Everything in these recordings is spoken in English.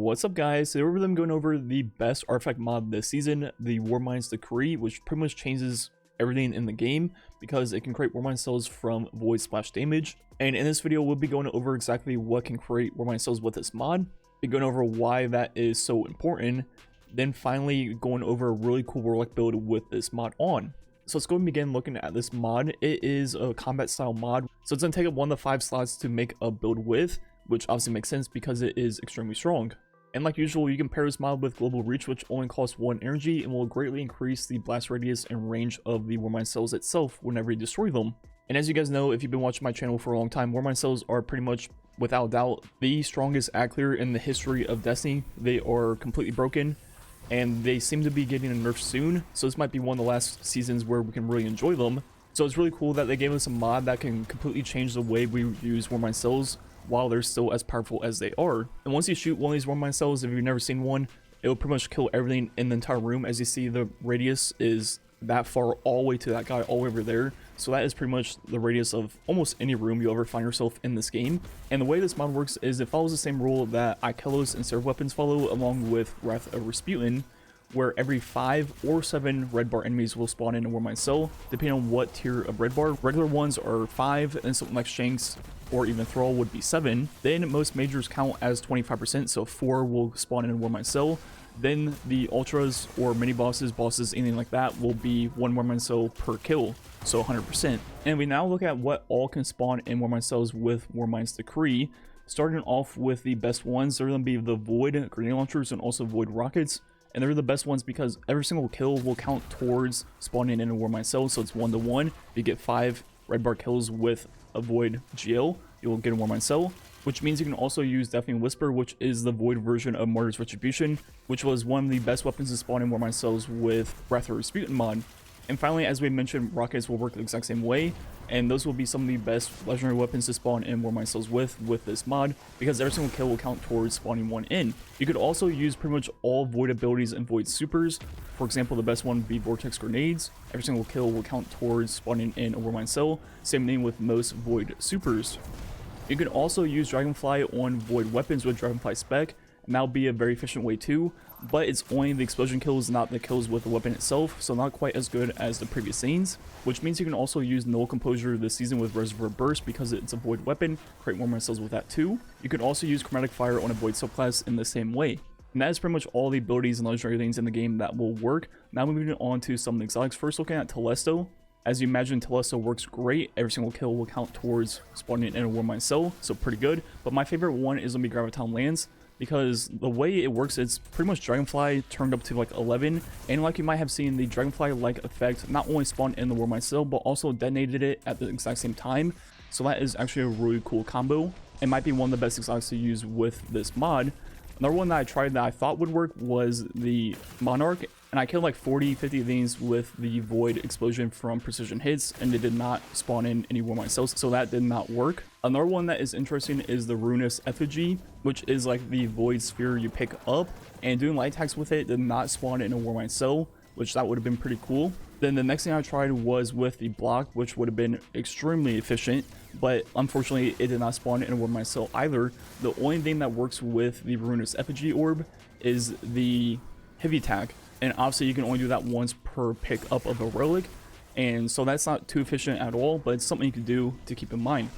What's up, guys? Today we're going over the best artifact mod this season, the Warmind's Decree, which pretty much changes everything in the game because it can create Warmind cells from void splash damage. And in this video we'll be going over exactly what can create Warmind cells with this mod, be going over why that is so important, then finally going over a really cool Warlock build with this mod on. So let's go and begin looking at this mod. It is a combat style mod, so it's going to take up 1 of the 5 slots to make a build with, which obviously makes sense because it is extremely strong. And like usual, you can pair this mod with Global Reach, which only costs 1 energy and will greatly increase the blast radius and range of the Warmind cells itself whenever you destroy them. And as you guys know, if you've been watching my channel for a long time, Warmind cells are pretty much, without doubt, the strongest ad clear in the history of Destiny. They are completely broken, and they seem to be getting a nerf soon, so this might be one of the last seasons where we can really enjoy them. So it's really cool that they gave us a mod that can completely change the way we use Warmind cells while they're still as powerful as they are. And once you shoot one of these Warmind cells, if you've never seen one, it will pretty much kill everything in the entire room. As you see, the radius is that far all the way to that guy all the way over there. So that is pretty much the radius of almost any room you'll ever find yourself in this game. And the way this mod works is it follows the same rule that Ikelos and Serve weapons follow, along with Wrath of Rasputin, where every 5 or 7 red bar enemies will spawn in a Warmind cell, depending on what tier of red bar. Regular ones are 5, and something like Shanks or even Thrall would be 7. Then most majors count as 25%, so 4 will spawn in a Warmind cell. Then the ultras or mini bosses, anything like that, will be 1 Warmind cell per kill, so 100%. And we now look at what all can spawn in Warmind cells with Warmind's Decree. Starting off with the best ones, they're going to be the Void grenade launchers and also Void rockets. And they're the best ones because every single kill will count towards spawning in a Warmind cell, so it's 1-to-1. If you get 5 red bar kills with a Void GL, you'll get a Warmind cell, which means you can also use Deafening Whisper, which is the Void version of Martyr's Retribution, which was one of the best weapons to spawn in Warmind cells with Wrath of Rasputin mod. And finally, as we mentioned, rockets will work the exact same way, and those will be some of the best legendary weapons to spawn in Warmind cells with this mod, because every single kill will count towards spawning one in. You could also use pretty much all Void abilities and Void supers. For example, the best one would be Vortex Grenades. Every single kill will count towards spawning in a Warmind cell. Same thing with most Void supers. You can also use Dragonfly on Void weapons with Dragonfly spec, and that will be a very efficient way too, but it's only the explosion kills, not the kills with the weapon itself, so not quite as good as the previous scenes. Which means you can also use Null Composure this season with Reservoir Burst because it's a Void weapon, create more cells with that too. You can also use Chromatic Fire on a Void subclass in the same way. And that is pretty much all the abilities and legendary things in the game that will work. Now moving on to some of the exotics. First, looking at Telesto. As you imagine, Telesto works great. Every single kill will count towards spawning in a Warmind cell, so pretty good. But my favorite one is going to be Graviton Lance, because the way it works, it's pretty much Dragonfly turned up to like 11, and like you might have seen, the Dragonfly-like effect not only spawned in the Warmind cell, but also detonated it at the exact same time. So that is actually a really cool combo. It might be one of the best exotics to use with this mod. Another one that I tried that I thought would work was the Monarch, and I killed like 40-50 things with the Void explosion from precision hits, and it did not spawn in any Warmind cells, so that did not work. Another one that is interesting is the Ruinous Effigy, which is like the Void sphere you pick up, and doing light attacks with it did not spawn in a Warmind cell, which that would have been pretty cool. Then the next thing I tried was with the Block, which would have been extremely efficient, but unfortunately it did not spawn in a Warmind cell either. The only thing that works with the Ruinous Effigy orb is the Heavy Attack, and obviously you can only do that once per pick up of a relic, and so that's not too efficient at all, but it's something you can do to keep in mind.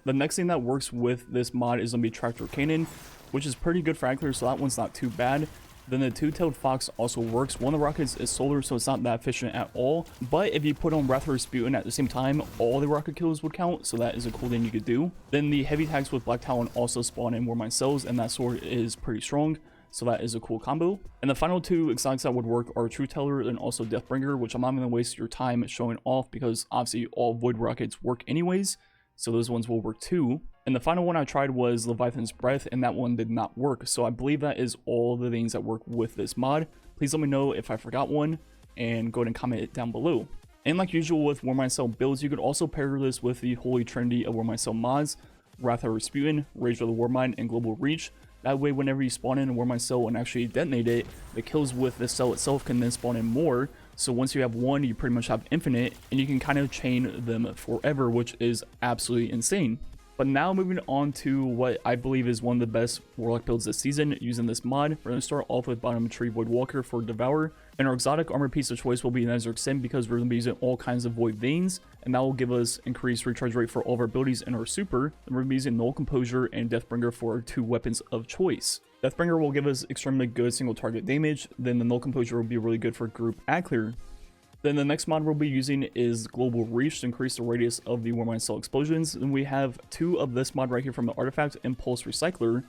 The next thing that works with this mod is going to be Tractor Cannon, which is pretty good for ad clear, so that one's not too bad. Then the Two-Tailed Fox also works. One of the rockets is solar, so it's not that efficient at all. But if you put on Wrath of Rasputin at the same time, all the rocket kills would count, so that is a cool thing you could do. Then the heavy attacks with Black Talon also spawn in Warmind cells, and that sword is pretty strong, so that is a cool combo. And the final 2 exotics that would work are True Teller and also Deathbringer, which I'm not going to waste your time showing off because obviously all Void rockets work anyways, so those ones will work too. And the final one I tried was Leviathan's Breath, and that one did not work. So I believe that is all the things that work with this mod. Please let me know if I forgot one, and go ahead and comment it down below. And like usual with Warmind cell builds, you could also pair this with the Holy Trinity of Warmind cell mods, Wrath of Rasputin, Rage of the Warmind, and Global Reach. That way, whenever you spawn in a Warmind cell and actually detonate it, the kills with the cell itself can then spawn in more. So once you have one, you pretty much have infinite, and you can kind of chain them forever, which is absolutely insane. But now moving on to what I believe is one of the best Warlock builds this season using this mod. We're going to start off with bottom tree Void Walker for Devour. And our exotic armor piece of choice will be Nether Sim because we're going to be using all kinds of Void Veins. And that will give us increased recharge rate for all of our abilities in our super. And we're going to be using Null Composure and Deathbringer for our 2 weapons of choice. Deathbringer will give us extremely good single target damage. Then the Null Composure will be really good for group ad clear. Then the next mod we'll be using is Global Reach to increase the radius of the Warmind cell explosions. And we have 2 of this mod right here from the artifact Impulse Recycler.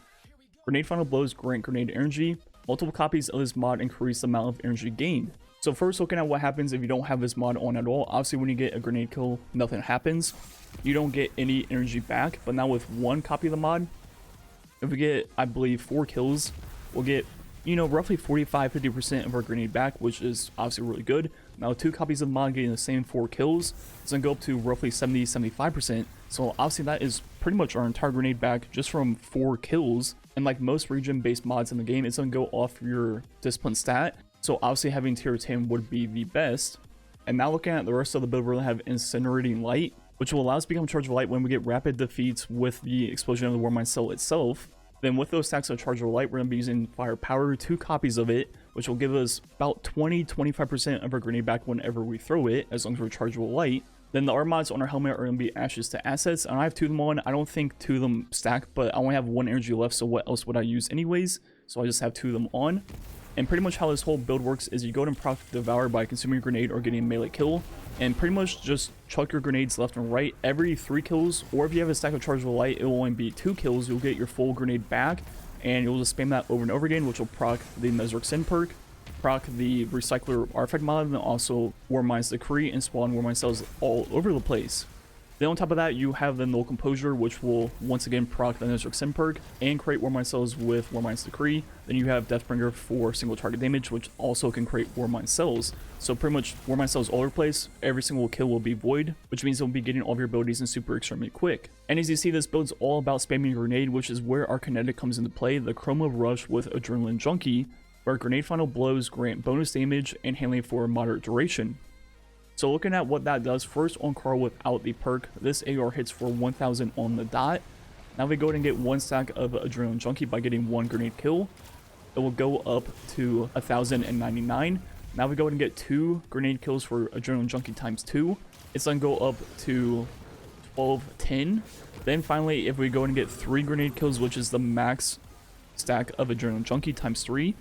Grenade Final Blows grant grenade energy. Multiple copies of this mod increase the amount of energy gained. So first, looking at what happens if you don't have this mod on at all. Obviously when you get a grenade kill, nothing happens. You don't get any energy back. But now with 1 copy of the mod, if we get, I believe, 4 kills, we'll get, you know, roughly 45-50% of our grenade back, which is obviously really good. Now 2 copies of the mod getting the same 4 kills, it's going to go up to roughly 70-75%. So obviously that is pretty much our entire grenade back just from 4 kills. And like most region based mods in the game, it's going to go off your discipline stat. So obviously having tier 10 would be the best. And now looking at the rest of the build, we're going to have Incinerating Light, which will allow us to become Chargeable Light when we get rapid defeats with the explosion of the Warmind cell itself. Then with those stacks of Chargeable Light, we're going to be using Firepower, 2 copies of it, which will give us about 20-25% of our grenade back whenever we throw it, as long as we're Chargeable Light. Then the art mods on our helmet are going to be Ashes to Assets, and I have 2 of them on. I don't think 2 of them stack, but I only have 1 energy left, so what else would I use anyways? So I just have 2 of them on. And pretty much how this whole build works is you go and proc Devour by consuming a grenade or getting a melee kill, and pretty much just chuck your grenades left and right every 3 kills, or if you have a stack of Chargeable Light, it will only be 2 kills. You'll get your full grenade back, and you'll just spam that over and over again, which will proc the Nether Sim perk, proc the Recycler artifact mod, and also Warmind's Decree, and spawn Warmind cells all over the place. Then on top of that, you have the Null Composure, which will once again proc the Nether Sim perk and create Warmind cells with Warmind's Decree. Then you have Deathbringer for single target damage, which also can create Warmind cells. So pretty much Warmind cells all over the place. Every single kill will be void, which means you'll be getting all of your abilities in super extremely quick. And as you see, this build's all about spamming grenade, which is where our kinetic comes into play. The Chroma Rush with Adrenaline Junkie, where grenade final blows grant bonus damage and handling for a moderate duration. So looking at what that does, first on Carl without the perk, this AR hits for 1000 on the dot. Now we go ahead and get 1 stack of Adrenaline Junkie by getting 1 grenade kill. It will go up to 1099. Now we go ahead and get 2 grenade kills for Adrenaline Junkie times 2. It's going to go up to 1210. Then finally, if we go ahead and get 3 grenade kills, which is the max stack of Adrenaline Junkie times 3,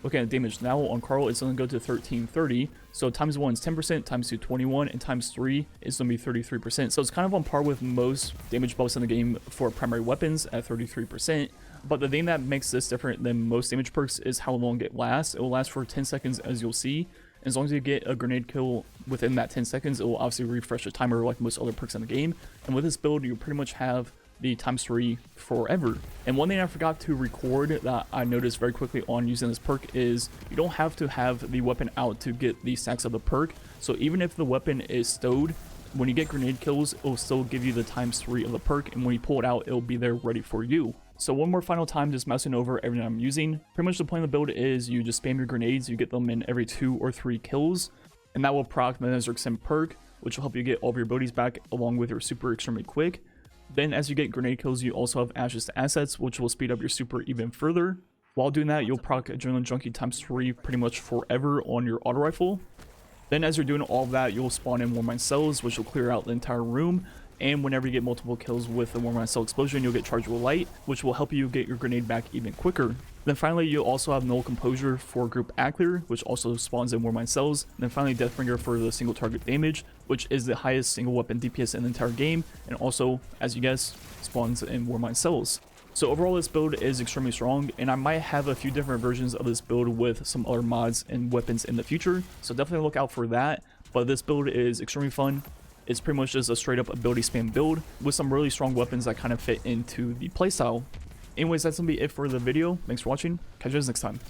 looking at damage now on Carl, it's going to go to 1330. So times 1 is 10%, times 2 21, and times 3 is going to be 33%. So it's kind of on par with most damage buffs in the game for primary weapons at 33%. But the thing that makes this different than most damage perks is how long it lasts. It will last for 10 seconds, as you'll see. As long as you get a grenade kill within that 10 seconds, it will obviously refresh the timer like most other perks in the game. And with this build, you pretty much have the times 3 forever. And one thing I forgot to record that I noticed very quickly on using this perk is you don't have to have the weapon out to get the stacks of the perk. So even if the weapon is stowed, when you get grenade kills, it will still give you the times 3 of the perk, and when you pull it out, it will be there ready for you. So one more final time, just mousing over everything I'm using. Pretty much the point of the build is you just spam your grenades, you get them in every 2 or 3 kills, and that will proc the Nether Sim perk, which will help you get all of your abilities back along with your super extremely quick. Then as you get grenade kills, you also have Ashes to Assets, which will speed up your super even further. While doing that, you'll proc Adrenaline Junkie times 3 pretty much forever on your auto rifle. Then as you're doing all of that, you'll spawn in Warmind cells, which will clear out the entire room. And whenever you get multiple kills with the Warmind cell explosion, you'll get Chargeable Light, which will help you get your grenade back even quicker. Then finally, you'll also have Null Composure for group Actor, which also spawns in Warmind cells. And then finally, Deathbringer for the single target damage, which is the highest single weapon DPS in the entire game, and also, as you guess, spawns in Warmind cells. So overall, this build is extremely strong, and I might have a few different versions of this build with some other mods and weapons in the future, so definitely look out for that. But this build is extremely fun. It's pretty much just a straight up ability spam build with some really strong weapons that kind of fit into the playstyle. Anyways, that's gonna be it for the video. Thanks for watching. Catch you guys next time.